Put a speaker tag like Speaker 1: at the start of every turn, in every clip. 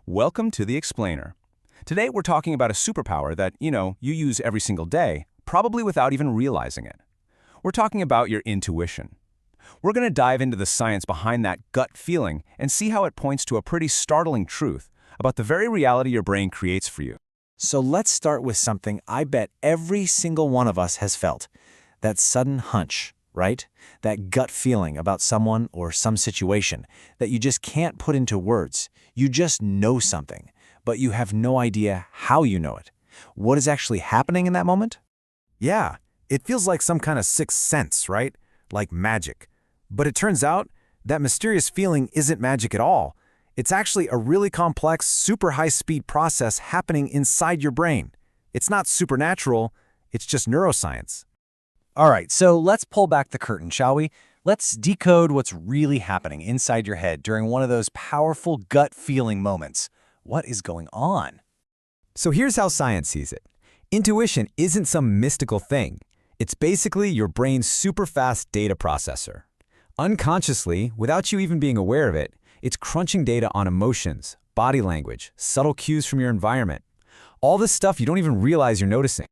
Speaker 1: Welcome to The Explainer. Today we're talking about a superpower that, you use every single day, probably without even realizing it. We're talking about your intuition. We're going to dive into the science behind that gut feeling and see how it points to a pretty startling truth about the very reality your brain creates for you.
Speaker 2: So let's start with something I bet every single one of us has felt. That sudden hunch, right? That gut feeling about someone or some situation that you just can't put into words. You just know something, but you have no idea how you know it. What is actually happening in that moment?
Speaker 3: Yeah, it feels like some kind of sixth sense, right? Like magic. But it turns out that mysterious feeling isn't magic at all. It's actually a really complex, super high-speed process happening inside your brain. It's not supernatural, it's just neuroscience.
Speaker 2: All right, so let's pull back the curtain, shall we? Let's decode what's really happening inside your head during one of those powerful gut feeling moments. What is going on?
Speaker 3: So here's how science sees it. Intuition isn't some mystical thing. It's basically your brain's super-fast data processor. Unconsciously, without you even being aware of it, it's crunching data on emotions, body language, subtle cues from your environment. All this stuff you don't even realize you're noticing.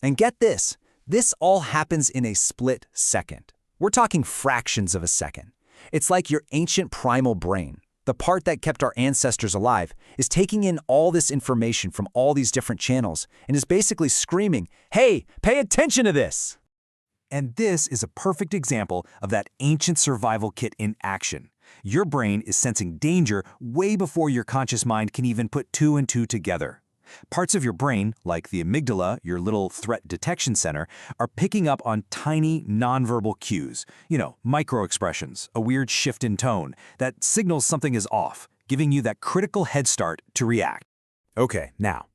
Speaker 2: And get this. This all happens in a split second. We're talking fractions of a second. It's like your ancient primal brain, the part that kept our ancestors alive, is taking in all this information from all these different channels and is basically screaming, "Hey, pay attention to this!" And this is a perfect example of that ancient survival kit in action. Your brain is sensing danger way before your conscious mind can even put two and two together. Parts of your brain, like the amygdala, your little threat detection center, are picking up on tiny, nonverbal cues. Micro-expressions, a weird shift in tone, that signals something is off, giving you that critical head start to react.
Speaker 3: Okay, now,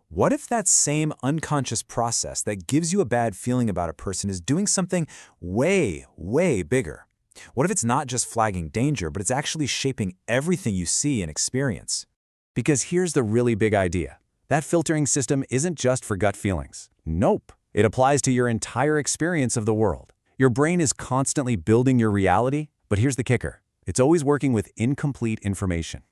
Speaker 3: what if that same unconscious process that gives you a bad feeling about a person is doing something way, way bigger? What if it's not just flagging danger, but it's actually shaping everything you see and experience? Because here's the really big idea. That filtering system isn't just for gut feelings. Nope. It applies to your entire experience of the world. Your brain is constantly building your reality, but here's the kicker. It's always working with incomplete information.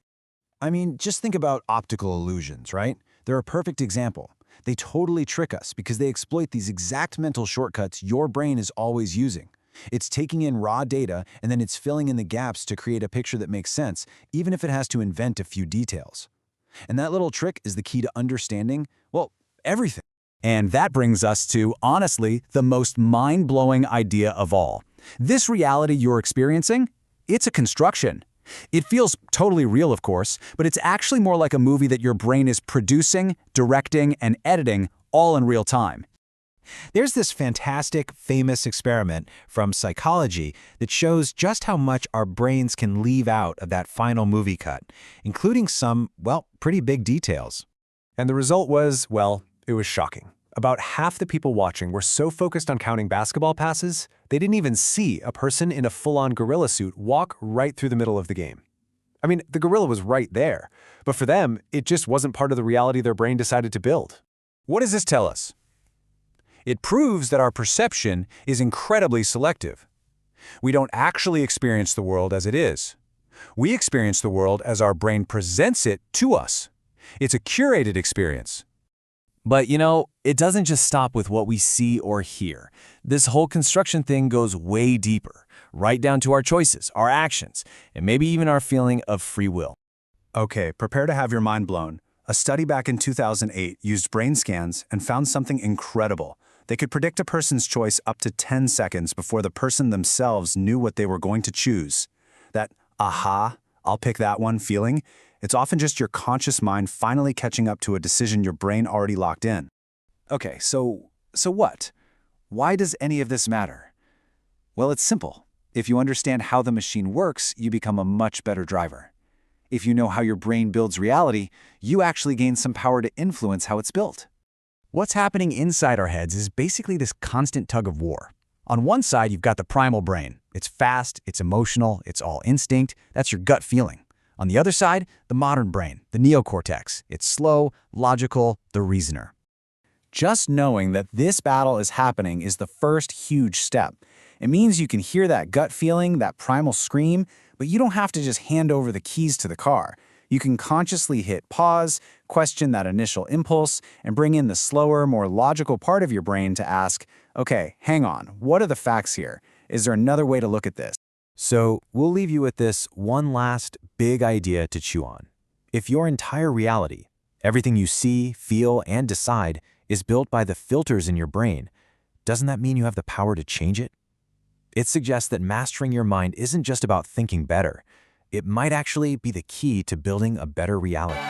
Speaker 2: I mean, just think about optical illusions, right? They're a perfect example. They totally trick us because they exploit these exact mental shortcuts your brain is always using. It's taking in raw data and then it's filling in the gaps to create a picture that makes sense, even if it has to invent a few details. And that little trick is the key to understanding, everything.
Speaker 3: And that brings us to, honestly, the most mind-blowing idea of all. This reality you're experiencing, it's a construction. It feels totally real, of course, but it's actually more like a movie that your brain is producing, directing, and editing all in real time.
Speaker 2: There's this fantastic, famous experiment from psychology that shows just how much our brains can leave out of that final movie cut, including some, pretty big details.
Speaker 4: And the result was, it was shocking. About half the people watching were so focused on counting basketball passes, they didn't even see a person in a full-on gorilla suit walk right through the middle of the game. I mean, the gorilla was right there, but for them, it just wasn't part of the reality their brain decided to build.
Speaker 1: What does this tell us? It proves that our perception is incredibly selective. We don't actually experience the world as it is. We experience the world as our brain presents it to us. It's a curated experience.
Speaker 2: But it doesn't just stop with what we see or hear. This whole construction thing goes way deeper, right down to our choices, our actions, and maybe even our feeling of free will.
Speaker 5: Okay, prepare to have your mind blown. A study back in 2008 used brain scans and found something incredible. They could predict a person's choice up to 10 seconds before the person themselves knew what they were going to choose. That aha, I'll pick that one feeling, it's often just your conscious mind finally catching up to a decision your brain already locked in. Okay, so what? Why does any of this matter? Well, it's simple. If you understand how the machine works, you become a much better driver. If you know how your brain builds reality, you actually gain some power to influence how it's built.
Speaker 3: What's happening inside our heads is basically this constant tug of war. On one side, you've got the primal brain. It's fast, it's emotional, it's all instinct. That's your gut feeling. On the other side, the modern brain, the neocortex. It's slow, logical, the reasoner.
Speaker 2: Just knowing that this battle is happening is the first huge step. It means you can hear that gut feeling, that primal scream, but you don't have to just hand over the keys to the car.
Speaker 5: You can consciously hit pause, question that initial impulse, and bring in the slower, more logical part of your brain to ask, okay, hang on, what are the facts here? Is there another way to look at this?
Speaker 2: So we'll leave you with this one last big idea to chew on. If your entire reality, everything you see, feel, and decide, is built by the filters in your brain, doesn't that mean you have the power to change it? It suggests that mastering your mind isn't just about thinking better. It might actually be the key to building a better reality.